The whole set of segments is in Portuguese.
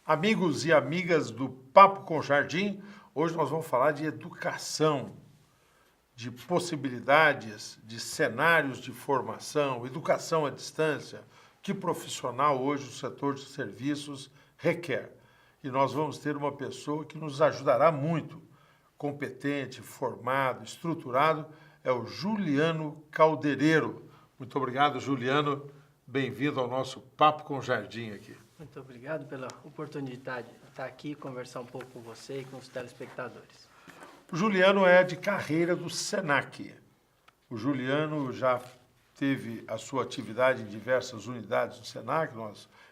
Amigos e amigas do Papo com Jardim, hoje nós vamos falar de educação, de possibilidades, de cenários de formação, educação à distância, que profissional hoje o setor de serviços requer. E nós vamos ter uma pessoa que nos ajudará muito, competente, formado, estruturado, é o Juliano Caldereiro. Muito obrigado, Juliano. Bem-vindo ao nosso Papo com Jardim aqui. Muito obrigado pela oportunidade de estar aqui e conversar um pouco com você e com os telespectadores. O Juliano é de carreira do SENAC. O Juliano já teve a sua atividade em diversas unidades do SENAC,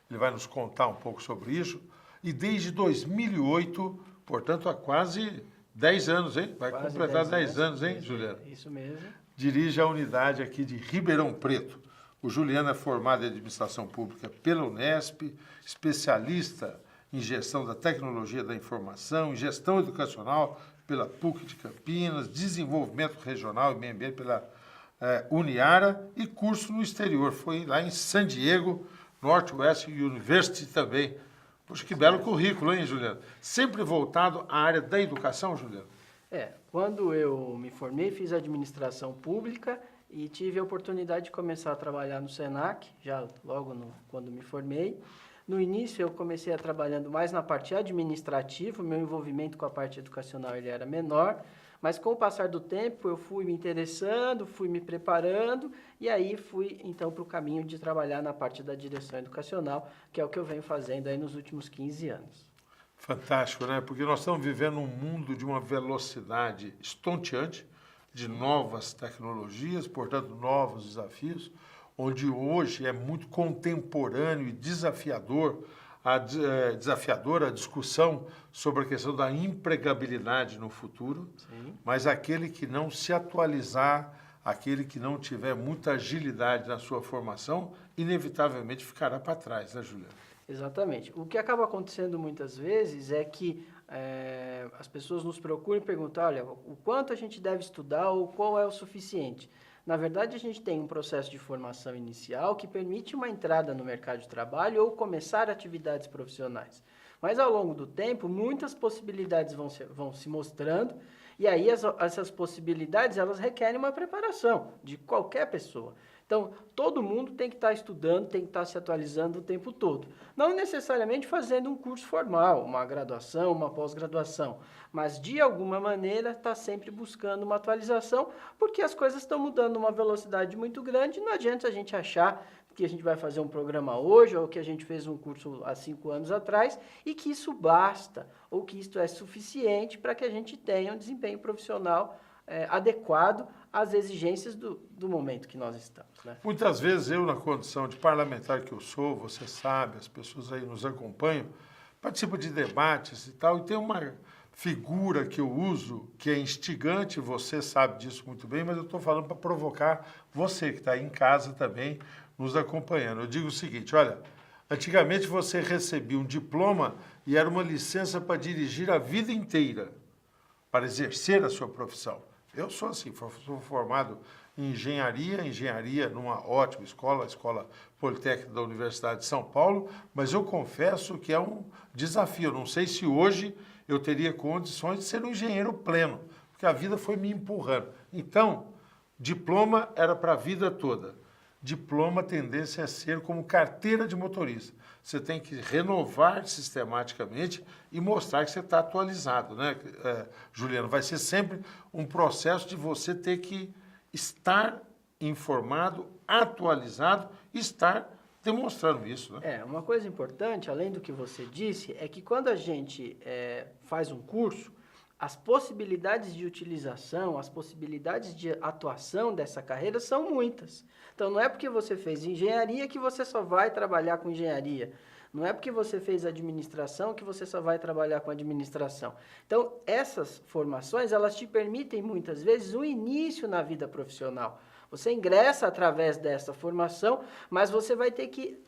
ele vai nos contar um pouco sobre isso. E desde 2008, portanto, há quase 10 anos, hein? Vai Quase completar 10 anos, hein, Juliano? Isso mesmo. Dirige a unidade aqui de Ribeirão Preto. O Juliano é formado em Administração Pública pela Unesp, especialista em Gestão da Tecnologia da Informação, em Gestão Educacional pela PUC de Campinas, Desenvolvimento Regional e Meio Ambiente pela Uniara e curso no exterior. Foi lá em San Diego, Northwest University também. Poxa, que belo currículo, hein, Juliano? Sempre voltado à área da educação, Juliano? Quando eu me formei, fiz Administração Pública e tive a oportunidade de começar a trabalhar no SENAC, já logo quando me formei. No início, eu comecei trabalhando mais na parte administrativa, o meu envolvimento com a parte educacional ele era menor, mas com o passar do tempo eu fui me interessando, fui me preparando e aí fui então para o caminho de trabalhar na parte da direção educacional, que é o que eu venho fazendo aí nos últimos 15 anos. Fantástico, né? Porque nós estamos vivendo um mundo de uma velocidade estonteante, de novas tecnologias, portanto, novos desafios, onde hoje é muito contemporâneo e desafiadora a discussão sobre a questão da empregabilidade no futuro. Sim. Mas aquele que não se atualizar, aquele que não tiver muita agilidade na sua formação, inevitavelmente ficará para trás, né, Juliana? Exatamente. O que acaba acontecendo muitas vezes é que as pessoas nos procuram e perguntam, olha, o quanto a gente deve estudar ou qual é o suficiente? Na verdade, a gente tem um processo de formação inicial que permite uma entrada no mercado de trabalho ou começar atividades profissionais. Mas, ao longo do tempo, muitas possibilidades vão se mostrando e aí essas possibilidades elas requerem uma preparação de qualquer pessoa. Então, todo mundo tem que estar estudando, tem que estar se atualizando o tempo todo. Não necessariamente fazendo um curso formal, uma graduação, uma pós-graduação, mas de alguma maneira está sempre buscando uma atualização, porque as coisas estão mudando numa velocidade muito grande, não adianta a gente achar que a gente vai fazer um programa hoje ou que a gente fez um curso há 5 anos atrás e que isso basta ou que isso é suficiente para que a gente tenha um desempenho profissional adequado às exigências do momento que nós estamos. Né? Muitas vezes eu, na condição de parlamentar que eu sou, você sabe, as pessoas aí nos acompanham, participo de debates e tal, e tem uma figura que eu uso que é instigante, você sabe disso muito bem, mas eu estou falando para provocar você que está aí em casa também nos acompanhando. Eu digo o seguinte, olha, antigamente você recebia um diploma e era uma licença para dirigir a vida inteira, para exercer a sua profissão. Eu sou assim, sou formado em engenharia numa ótima escola, a Escola Politécnica da Universidade de São Paulo, mas eu confesso que é um desafio. Eu não sei se hoje eu teria condições de ser um engenheiro pleno, porque a vida foi me empurrando. Então, diploma era para a vida toda. Diploma, a tendência é ser como carteira de motorista. Você tem que renovar sistematicamente e mostrar que você está atualizado, né, Juliano? Vai ser sempre um processo de você ter que estar informado, atualizado e estar demonstrando isso, né? Uma coisa importante, além do que você disse, é que quando a gente faz um curso, as possibilidades de utilização, as possibilidades de atuação dessa carreira são muitas. Então, não é porque você fez engenharia que você só vai trabalhar com engenharia. Não é porque você fez administração que você só vai trabalhar com administração. Então, essas formações, elas te permitem, muitas vezes, um início na vida profissional. Você ingressa através dessa formação, mas você vai ter que...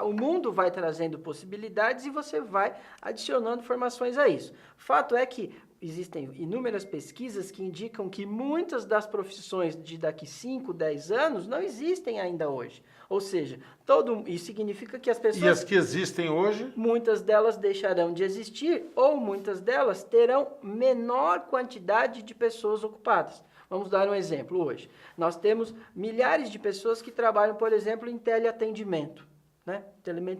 O mundo vai trazendo possibilidades e você vai adicionando formações a isso. Fato é que existem inúmeras pesquisas que indicam que muitas das profissões de daqui 5, 10 anos não existem ainda hoje. Ou seja, isso significa que as pessoas... E as que existem hoje? Muitas delas deixarão de existir ou muitas delas terão menor quantidade de pessoas ocupadas. Vamos dar um exemplo hoje. Nós temos milhares de pessoas que trabalham, por exemplo, em teleatendimento, né?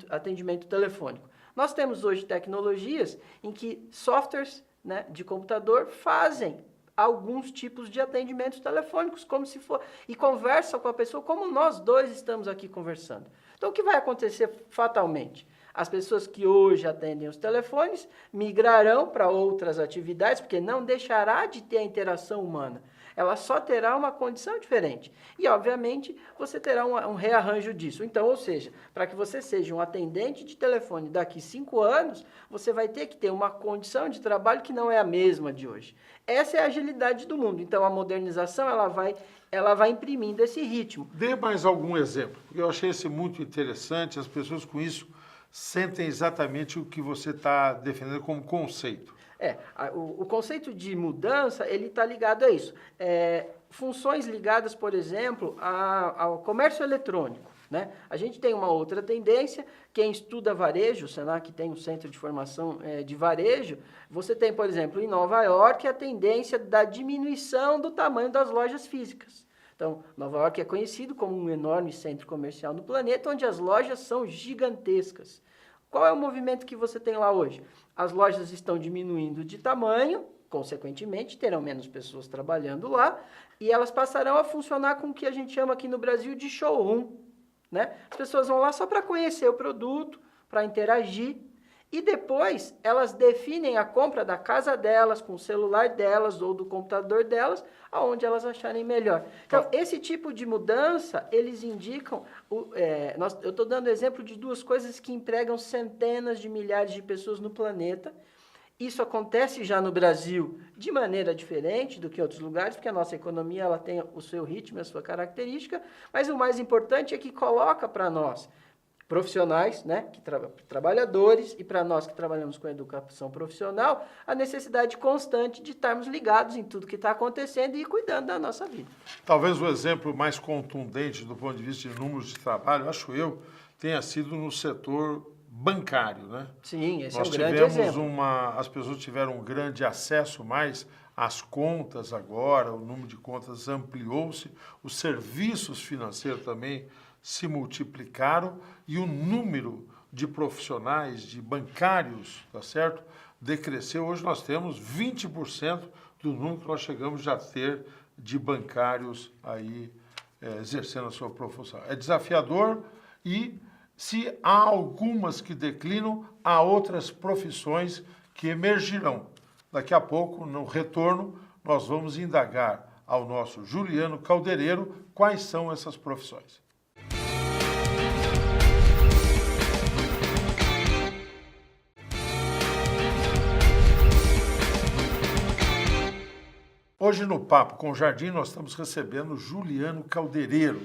Atendimento telefônico. Nós temos hoje tecnologias em que softwares, né, de computador fazem alguns tipos de atendimentos telefônicos, como se for, e conversam com a pessoa como nós dois estamos aqui conversando. Então, o que vai acontecer fatalmente? As pessoas que hoje atendem os telefones migrarão para outras atividades, porque não deixará de ter a interação humana. Ela só terá uma condição diferente. E, obviamente, você terá um rearranjo disso. Então, ou seja, para que você seja um atendente de telefone daqui 5 anos, você vai ter que ter uma condição de trabalho que não é a mesma de hoje. Essa é a agilidade do mundo. Então, a modernização ela vai imprimindo esse ritmo. Dê mais algum exemplo, porque eu achei esse muito interessante. As pessoas com isso sentem exatamente o que você está defendendo como conceito. O conceito de mudança, ele está ligado a isso. Funções ligadas, por exemplo, ao comércio eletrônico, né? A gente tem uma outra tendência, quem estuda varejo, o Senac tem um centro de formação de varejo, você tem, por exemplo, em Nova York, a tendência da diminuição do tamanho das lojas físicas. Então, Nova York é conhecido como um enorme centro comercial no planeta, onde as lojas são gigantescas. Qual é o movimento que você tem lá hoje? As lojas estão diminuindo de tamanho, consequentemente, terão menos pessoas trabalhando lá, e elas passarão a funcionar com o que a gente chama aqui no Brasil de showroom, né? As pessoas vão lá só para conhecer o produto, para interagir, e depois elas definem a compra da casa delas, com o celular delas ou do computador delas, aonde elas acharem melhor. Então, esse tipo de mudança, eles indicam... eu estou dando exemplo de duas coisas que empregam centenas de milhares de pessoas no planeta. Isso acontece já no Brasil de maneira diferente do que em outros lugares, porque a nossa economia ela tem o seu ritmo, a sua característica, mas o mais importante é que coloca para nós, profissionais, né, trabalhadores, e para nós que trabalhamos com educação profissional, a necessidade constante de estarmos ligados em tudo que está acontecendo e cuidando da nossa vida. Talvez o exemplo mais contundente do ponto de vista de números de trabalho, acho eu, tenha sido no setor bancário, né? Sim, esse é um grande exemplo. As pessoas tiveram um grande acesso mais às contas agora, o número de contas ampliou-se, os serviços financeiros também se multiplicaram e o número de profissionais, de bancários, tá certo? Decresceu. Hoje nós temos 20% do número que nós chegamos já a ter de bancários aí exercendo a sua profissão. É desafiador e se há algumas que declinam, há outras profissões que emergirão. Daqui a pouco, no retorno, nós vamos indagar ao nosso Juliano Caldeireiro quais são essas profissões. Hoje no Papo com o Jardim nós estamos recebendo Juliano Caldeireiro.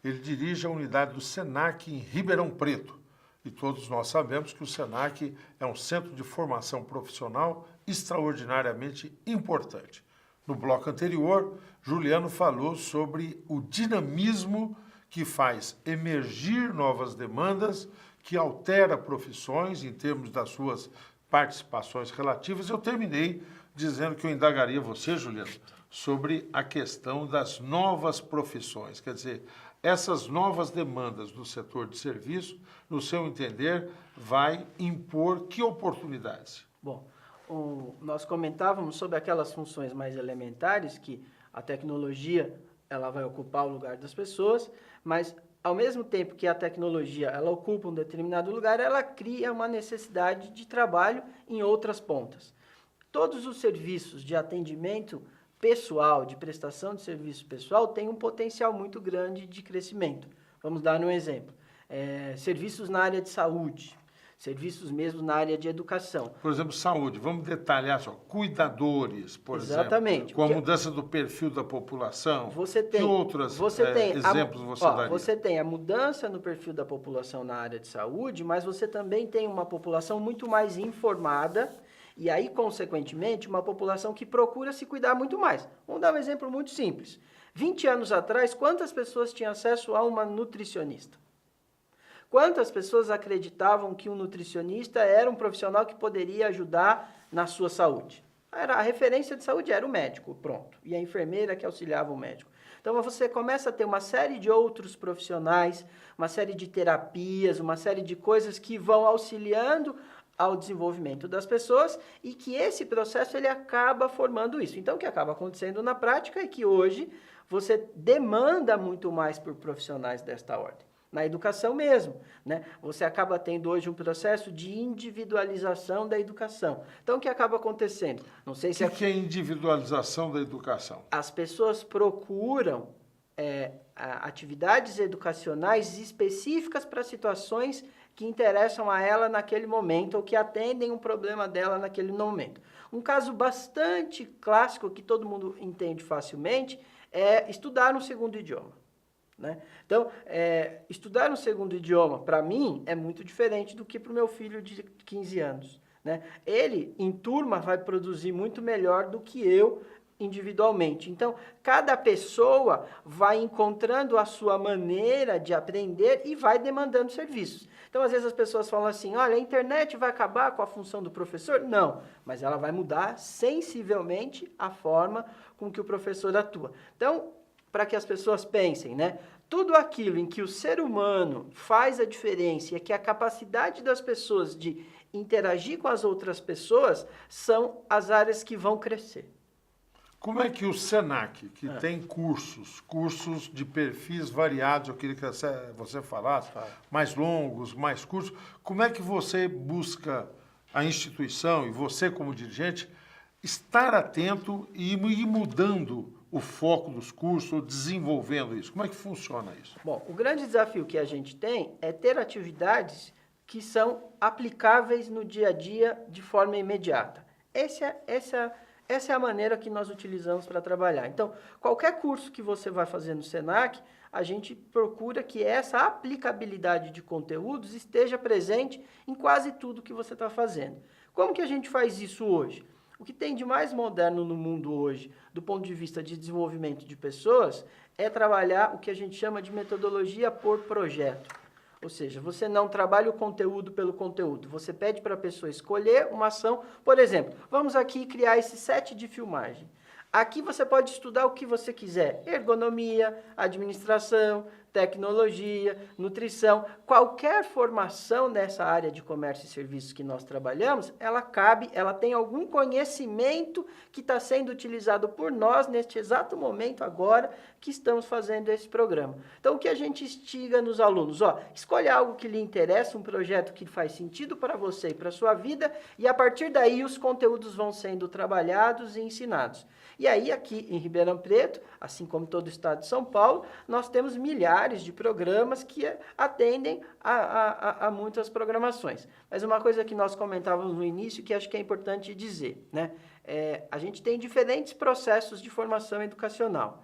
Ele dirige a unidade do Senac em Ribeirão Preto. E todos nós sabemos que o Senac é um centro de formação profissional extraordinariamente importante. No bloco anterior, Juliano falou sobre o dinamismo que faz emergir novas demandas, que altera profissões em termos das suas participações relativas. Eu terminei dizendo que eu indagaria você, Juliano, sobre a questão das novas profissões. Quer dizer, essas novas demandas do setor de serviço, no seu entender, vai impor que oportunidades? Bom, nós comentávamos sobre aquelas funções mais elementares que a tecnologia ela vai ocupar o lugar das pessoas, mas ao mesmo tempo que a tecnologia ela ocupa um determinado lugar, ela cria uma necessidade de trabalho em outras pontas. Todos os serviços de atendimento pessoal, de prestação de serviço pessoal, têm um potencial muito grande de crescimento. Vamos dar um exemplo. Serviços na área de saúde, serviços mesmo na área de educação. Por exemplo, saúde. Vamos detalhar só. Cuidadores, por Exatamente, exemplo. Com a mudança do perfil da população. Você tem, que outros exemplos você daria? Você tem a mudança no perfil da população na área de saúde, mas você também tem uma população muito mais informada E aí, consequentemente, uma população que procura se cuidar muito mais. Vamos dar um exemplo muito simples. 20 anos atrás, quantas pessoas tinham acesso a uma nutricionista? Quantas pessoas acreditavam que um nutricionista era um profissional que poderia ajudar na sua saúde? A referência de saúde era o médico, pronto. E a enfermeira que auxiliava o médico. Então você começa a ter uma série de outros profissionais, uma série de terapias, uma série de coisas que vão auxiliando ao desenvolvimento das pessoas e que esse processo ele acaba formando isso. Então o que acaba acontecendo na prática é que hoje você demanda muito mais por profissionais desta ordem. Na educação mesmo, né? Você acaba tendo hoje um processo de individualização da educação. Então, o que acaba acontecendo? Não sei se O que é individualização da educação? As pessoas procuram atividades educacionais específicas para situações que interessam a ela naquele momento ou que atendem um problema dela naquele momento. Um caso bastante clássico que todo mundo entende facilmente é estudar um segundo idioma. Né? Então, estudar um segundo idioma, para mim, é muito diferente do que para o meu filho de 15 anos. Né? Ele, em turma, vai produzir muito melhor do que eu individualmente. Então, cada pessoa vai encontrando a sua maneira de aprender e vai demandando serviços. Então, às vezes as pessoas falam assim, olha, a internet vai acabar com a função do professor? Não, mas ela vai mudar sensivelmente a forma com que o professor atua. Então, para que as pessoas pensem, né? Tudo aquilo em que o ser humano faz a diferença e que a capacidade das pessoas de interagir com as outras pessoas são as áreas que vão crescer. Como é que o SENAC, que tem cursos de perfis variados, eu queria que você falasse, mais longos, mais curtos, como é que você busca a instituição e você como dirigente estar atento e ir mudando o foco dos cursos, desenvolvendo isso? Como é que funciona isso? Bom, o grande desafio que a gente tem é ter atividades que são aplicáveis no dia a dia de forma imediata. Essa é a maneira que nós utilizamos para trabalhar. Então, qualquer curso que você vai fazer no SENAC, a gente procura que essa aplicabilidade de conteúdos esteja presente em quase tudo que você está fazendo. Como que a gente faz isso hoje? O que tem de mais moderno no mundo hoje, do ponto de vista de desenvolvimento de pessoas, é trabalhar o que a gente chama de metodologia por projeto. Ou seja, você não trabalha o conteúdo pelo conteúdo, você pede para a pessoa escolher uma ação. Por exemplo, vamos aqui criar esse set de filmagem. Aqui você pode estudar o que você quiser, ergonomia, administração, tecnologia, nutrição, qualquer formação nessa área de comércio e serviços que nós trabalhamos, ela tem algum conhecimento que está sendo utilizado por nós neste exato momento agora que estamos fazendo esse programa. Então, o que a gente instiga nos alunos? Escolha algo que lhe interessa, um projeto que faz sentido para você e para a sua vida, e a partir daí os conteúdos vão sendo trabalhados e ensinados. E aí, aqui em Ribeirão Preto, assim como todo o estado de São Paulo, nós temos milhares de programas que atendem a muitas programações. Mas uma coisa que nós comentávamos no início, que acho que é importante dizer, né? A gente tem diferentes processos de formação educacional.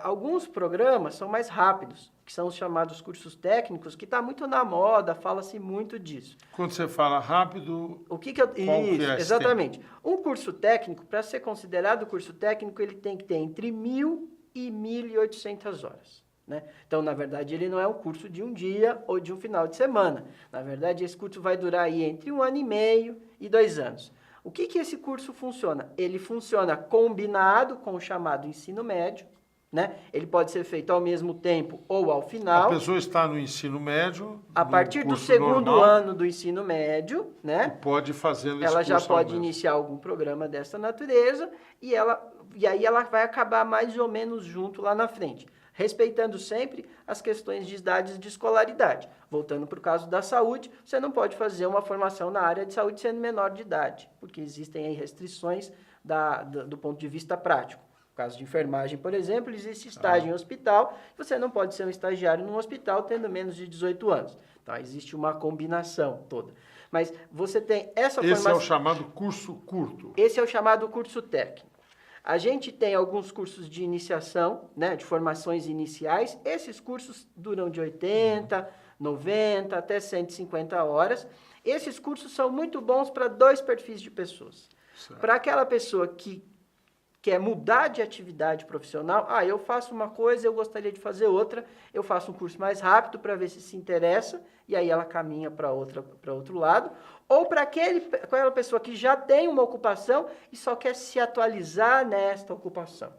Alguns programas são mais rápidos, que são os chamados cursos técnicos, que está muito na moda, fala-se muito disso. Quando você fala rápido, qual que é exatamente. Um curso técnico, para ser considerado curso técnico, ele tem que ter entre 1.000 e 1.800 horas. Né? Então, na verdade, ele não é um curso de um dia ou de um final de semana. Na verdade, esse curso vai durar aí entre 1 ano e meio e 2 anos. O que esse curso funciona? Ele funciona combinado com o chamado ensino médio, né? Ele pode ser feito ao mesmo tempo ou ao final. A pessoa está no ensino médio, a partir do segundo ano do ensino médio, né? Pode fazer esse ela já pode iniciar algum programa dessa natureza e aí ela vai acabar mais ou menos junto lá na frente, respeitando sempre as questões de idades de escolaridade. Voltando para o caso da saúde, você não pode fazer uma formação na área de saúde sendo menor de idade, porque existem aí restrições do ponto de vista prático. No caso de enfermagem, por exemplo, existe estágio em hospital, você não pode ser um estagiário num hospital tendo menos de 18 anos. Então, existe uma combinação toda. Mas você tem essa formação... Esse é o chamado curso curto. Esse é o chamado curso técnico. A gente tem alguns cursos de iniciação, né, de formações iniciais. Esses cursos duram de 80, 90 até 150 horas. Esses cursos são muito bons para 2 perfis de pessoas. Para aquela pessoa que quer mudar de atividade profissional, eu faço uma coisa, eu gostaria de fazer outra, eu faço um curso mais rápido para ver se interessa, e aí ela caminha para outro lado. Ou para aquela pessoa que já tem uma ocupação e só quer se atualizar nesta ocupação.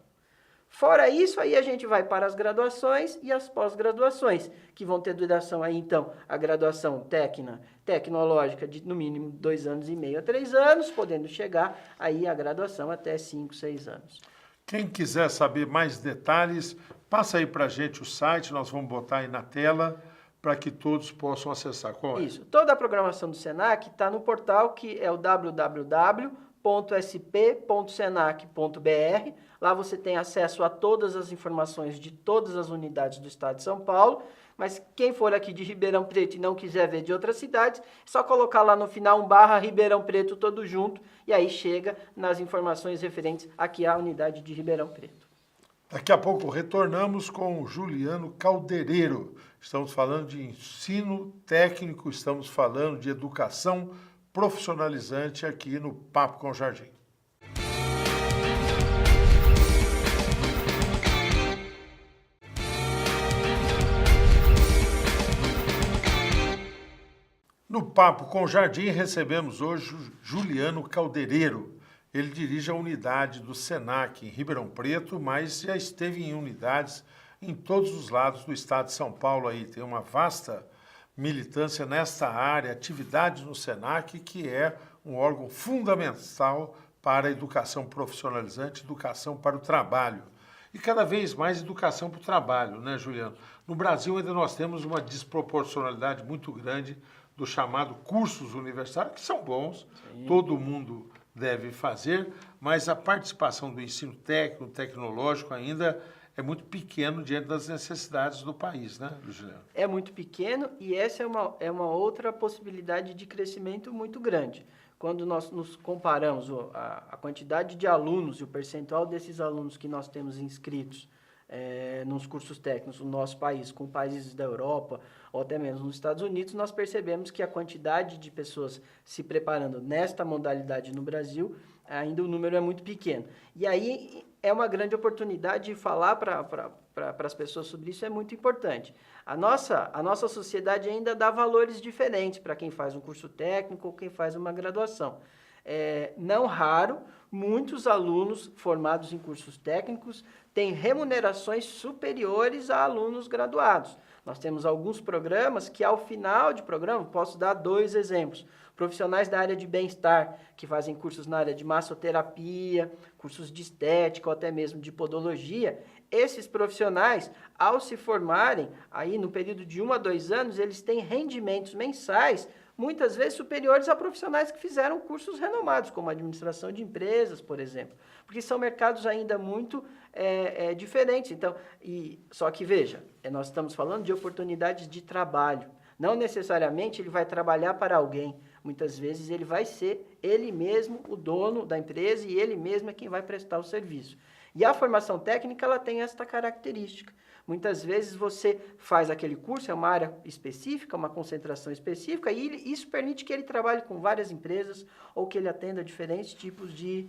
Fora isso, aí a gente vai para as graduações e as pós-graduações, que vão ter duração aí, então, a graduação tecnológica de, no mínimo, 2 anos e meio a 3 anos, podendo chegar aí a graduação até 5, 6 anos. Quem quiser saber mais detalhes, passa aí para a gente o site, nós vamos botar aí na tela, para que todos possam acessar. Qual é? Isso. Toda a programação do Senac está no portal que é o www.sp.senac.br. Lá você tem acesso a todas as informações de todas as unidades do estado de São Paulo, mas quem for aqui de Ribeirão Preto e não quiser ver de outras cidades, é só colocar lá no final Ribeirão Preto todo junto, e aí chega nas informações referentes aqui à unidade de Ribeirão Preto. Daqui a pouco retornamos com o Juliano Caldereiro. Estamos falando de ensino técnico, estamos falando de educação profissionalizante aqui no Papo com o Jardim. No Papo com o Jardim recebemos hoje o Juliano Caldereiro. Ele dirige a unidade do Senac em Ribeirão Preto, mas já esteve em unidades em todos os lados do estado de São Paulo aí. Tem uma vasta militância nesta área, atividade no Senac, que é um órgão fundamental para a educação profissionalizante, educação para o trabalho. E cada vez mais educação para o trabalho, né, Juliano? No Brasil ainda nós temos uma desproporcionalidade muito grande do chamado cursos universitários, que são bons, sim, todo mundo deve fazer, mas a participação do ensino técnico, tecnológico ainda é muito pequeno diante das necessidades do país, né, Juliano? É muito pequeno e essa é uma outra possibilidade de crescimento muito grande. Quando nós nos comparamos a quantidade de alunos e o percentual desses alunos que nós temos inscritos nos cursos técnicos no nosso país, com países da Europa ou até mesmo nos Estados Unidos, nós percebemos que a quantidade de pessoas se preparando nesta modalidade no Brasil, ainda o número é muito pequeno. E aí é uma grande oportunidade de falar para as pessoas sobre isso, é muito importante. A nossa sociedade ainda dá valores diferentes para quem faz um curso técnico ou quem faz uma graduação. Não raro, muitos alunos formados em cursos técnicos têm remunerações superiores a alunos graduados. Nós temos alguns programas que, ao final de programa, posso dar 2 exemplos. Profissionais da área de bem-estar, que fazem cursos na área de massoterapia, cursos de estética ou até mesmo de podologia. Esses profissionais, ao se formarem, aí no período de 1 a 2 anos, eles têm rendimentos mensais muitas vezes superiores a profissionais que fizeram cursos renomados, como administração de empresas, por exemplo, porque são mercados ainda muito diferentes. Então, só que veja, nós estamos falando de oportunidades de trabalho. Não necessariamente ele vai trabalhar para alguém. Muitas vezes ele vai ser ele mesmo o dono da empresa e ele mesmo é quem vai prestar o serviço. E a formação técnica ela tem esta característica. Muitas vezes você faz aquele curso, é uma área específica, uma concentração específica, e isso permite que ele trabalhe com várias empresas ou que ele atenda diferentes tipos de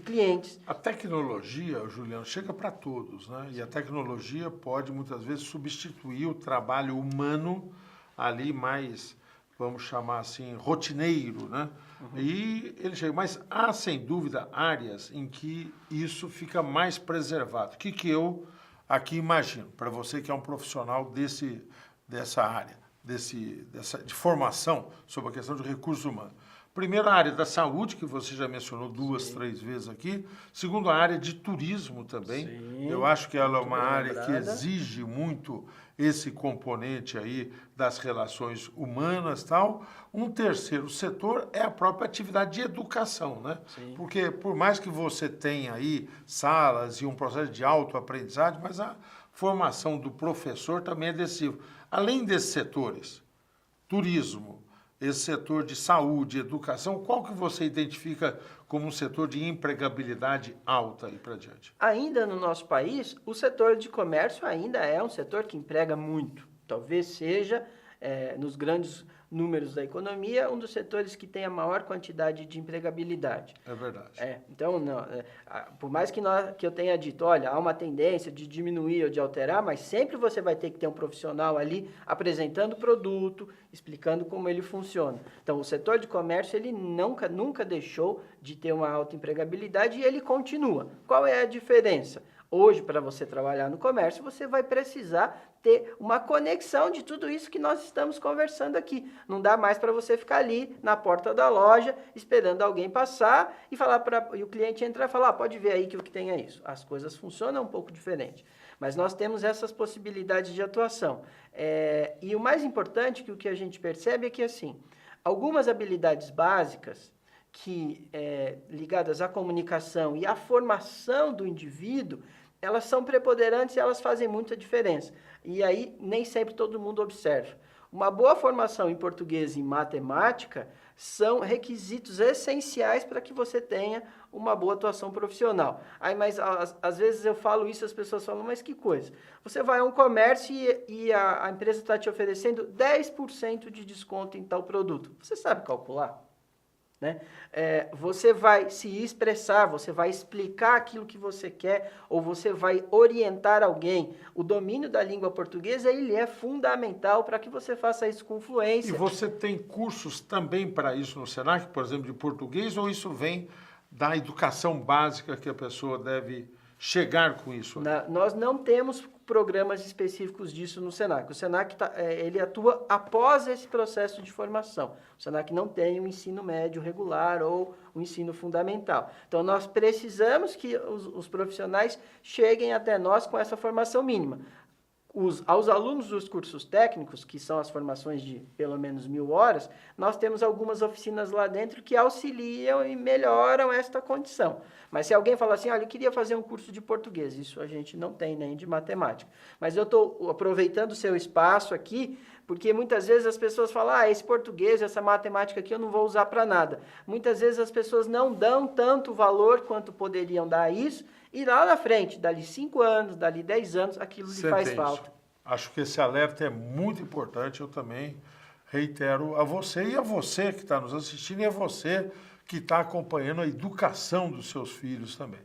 clientes. A tecnologia, Juliano, chega para todos, né? E a tecnologia pode muitas vezes substituir o trabalho humano ali mais, vamos chamar assim, rotineiro, né? Uhum. E ele chega, mas há sem dúvida áreas em que isso fica mais preservado. O que eu aqui imagino, para você que é um profissional dessa área, de formação sobre a questão de recursos humanos. Primeiro, a área da saúde, que você já mencionou 2, 3 vezes aqui. Segundo, a área de turismo também. Sim, eu acho que ela é uma área que exige muito esse componente aí das relações humanas e tal. Um terceiro setor é a própria atividade de educação, né? Sim. Porque por mais que você tenha aí salas e um processo de autoaprendizagem, mas a formação do professor também é decisiva. Além desses setores, turismo, esse setor de saúde, educação, qual que você identifica como um setor de empregabilidade alta e para diante? Ainda no nosso país, o setor de comércio ainda é um setor que emprega muito. Talvez seja nos grandes números da economia, um dos setores que tem a maior quantidade de empregabilidade. É verdade. Então, por mais que eu tenha dito, olha, há uma tendência de diminuir ou de alterar, mas sempre você vai ter que ter um profissional ali apresentando o produto, explicando como ele funciona. Então, o setor de comércio, ele nunca deixou de ter uma alta empregabilidade e ele continua. Qual é a diferença? Hoje, para você trabalhar no comércio, você vai precisar ter uma conexão de tudo isso que nós estamos conversando aqui. Não dá mais para você ficar ali na porta da loja, esperando alguém passar e o cliente entrar e falar, pode ver aí que o que tem é isso. As coisas funcionam um pouco diferente. Mas nós temos essas possibilidades de atuação. E o mais importante que o que a gente percebe é que, assim, algumas habilidades básicas ligadas à comunicação e à formação do indivíduo, elas são preponderantes e elas fazem muita diferença. E aí, nem sempre todo mundo observa. Uma boa formação em português e em matemática são requisitos essenciais para que você tenha uma boa atuação profissional. Mas às vezes eu falo isso e as pessoas falam, mas que coisa? Você vai a um comércio e a empresa está te oferecendo 10% de desconto em tal produto. Você sabe calcular? Né? Você vai se expressar, você vai explicar aquilo que você quer ou você vai orientar alguém. O domínio da língua portuguesa ele é fundamental para que você faça isso com fluência. E você tem cursos também para isso no Senac, por exemplo, de português, ou isso vem da educação básica que a pessoa deve chegar com isso? Nós não temos programas específicos disso no Senac. O Senac ele atua após esse processo de formação. O Senac não tem um ensino médio regular ou um ensino fundamental. Então, nós precisamos que os profissionais cheguem até nós com essa formação mínima. Aos alunos dos cursos técnicos, que são as formações de pelo menos 1.000 horas, nós temos algumas oficinas lá dentro que auxiliam e melhoram esta condição. Mas se alguém falar assim, olha, eu queria fazer um curso de português, isso a gente não tem, nem de matemática. Mas eu estou aproveitando o seu espaço aqui, porque muitas vezes as pessoas falam, esse português, essa matemática aqui eu não vou usar para nada. Muitas vezes as pessoas não dão tanto valor quanto poderiam dar a isso, e lá na frente, dali 5 anos, dali 10 anos, aquilo lhe faz falta. Acho que esse alerta é muito importante, eu também reitero a você e a você que está nos assistindo e a você que está acompanhando a educação dos seus filhos também.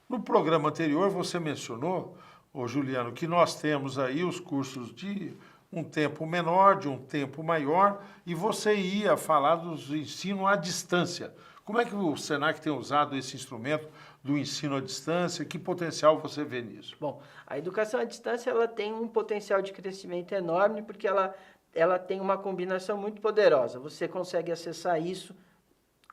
No programa anterior você mencionou, Juliano, que nós temos aí os cursos de um tempo menor, de um tempo maior, e você ia falar do ensino à distância. Como é que o Senac tem usado esse instrumento do ensino à distância? Que potencial você vê nisso? Bom, a educação à distância ela tem um potencial de crescimento enorme porque ela tem uma combinação muito poderosa. Você consegue acessar isso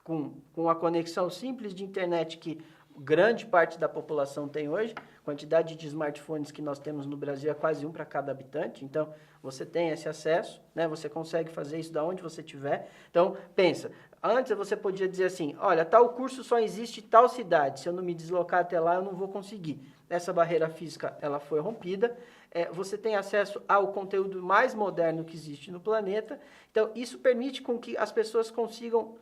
com a conexão simples de internet que grande parte da população tem hoje. A quantidade de smartphones que nós temos no Brasil é quase 1 para cada habitante. Então, você tem esse acesso, né? Você consegue fazer isso da onde você estiver. Então, pensa, antes você podia dizer assim, olha, tal curso só existe em tal cidade, se eu não me deslocar até lá, eu não vou conseguir. Essa barreira física, ela foi rompida. Você tem acesso ao conteúdo mais moderno que existe no planeta. Então, isso permite com que as pessoas consigam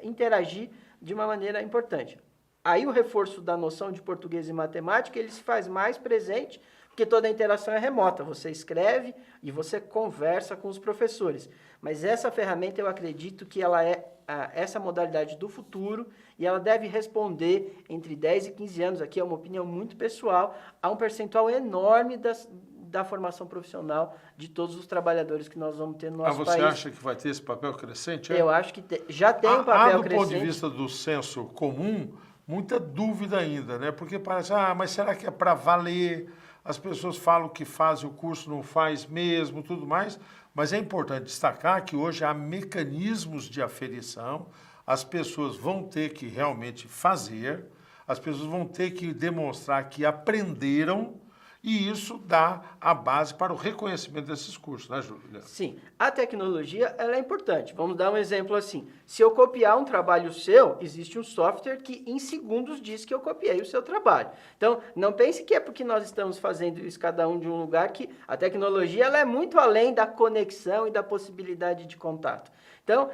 interagir de uma maneira importante. Aí o reforço da noção de português e matemática, ele se faz mais presente, porque toda a interação é remota. Você escreve e você conversa com os professores. Mas essa ferramenta, eu acredito que ela é essa modalidade do futuro e ela deve responder entre 10 e 15 anos, aqui é uma opinião muito pessoal, a um percentual enorme da formação profissional de todos os trabalhadores que nós vamos ter no nosso país. Você acha que vai ter esse papel crescente? Eu acho que já tem um papel crescente. Do ponto de vista do senso comum, muita dúvida ainda, né? Porque parece, mas será que é para valer? As pessoas falam que fazem o curso, não faz mesmo, tudo mais. Mas é importante destacar que hoje há mecanismos de aferição, as pessoas vão ter que realmente fazer, as pessoas vão ter que demonstrar que aprenderam, e isso dá a base para o reconhecimento desses cursos, né, Júlia? Sim, a tecnologia ela é importante. Vamos dar um exemplo assim. Se eu copiar um trabalho seu, existe um software que em segundos diz que eu copiei o seu trabalho. Então, não pense que é porque nós estamos fazendo isso cada um de um lugar que a tecnologia ela é muito além da conexão e da possibilidade de contato. Então,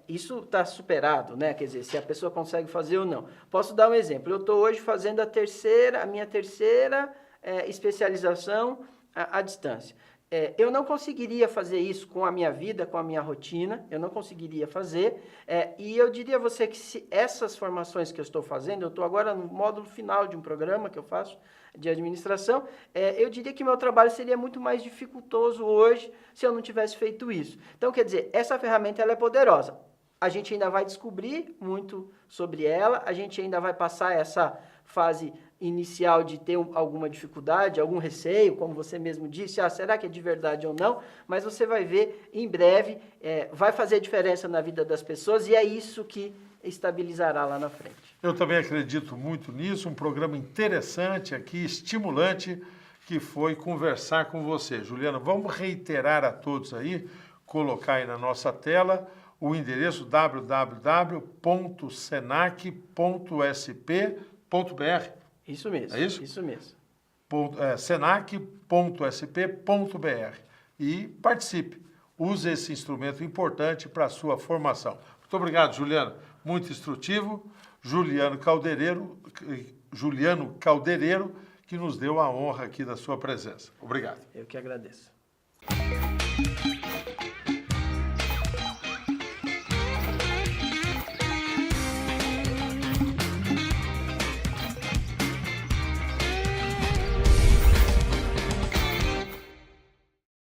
isso está superado, né? Quer dizer, se a pessoa consegue fazer ou não. Posso dar um exemplo. Eu estou hoje fazendo a minha terceira especialização à distância. Eu não conseguiria fazer isso com a minha vida, com a minha rotina, eu não conseguiria fazer, e eu diria a você que se essas formações que eu estou fazendo, eu estou agora no módulo final de um programa que eu faço de administração, eu diria que meu trabalho seria muito mais dificultoso hoje se eu não tivesse feito isso. Então, quer dizer, essa ferramenta ela é poderosa. A gente ainda vai descobrir muito sobre ela, a gente ainda vai passar essa fase inicial de ter alguma dificuldade, algum receio, como você mesmo disse, será que é de verdade ou não? Mas você vai ver em breve, vai fazer diferença na vida das pessoas e é isso que estabilizará lá na frente. Eu também acredito muito nisso, um programa interessante aqui, estimulante, que foi conversar com você. Juliano, vamos reiterar a todos aí, colocar aí na nossa tela o endereço www.senac.sp.br. Isso mesmo. É isso? Isso mesmo. Senac.sp.br. E participe. Use esse instrumento importante para a sua formação. Muito obrigado, Juliano. Muito instrutivo. Juliano Caldereiro, que nos deu a honra aqui da sua presença. Obrigado. Eu que agradeço.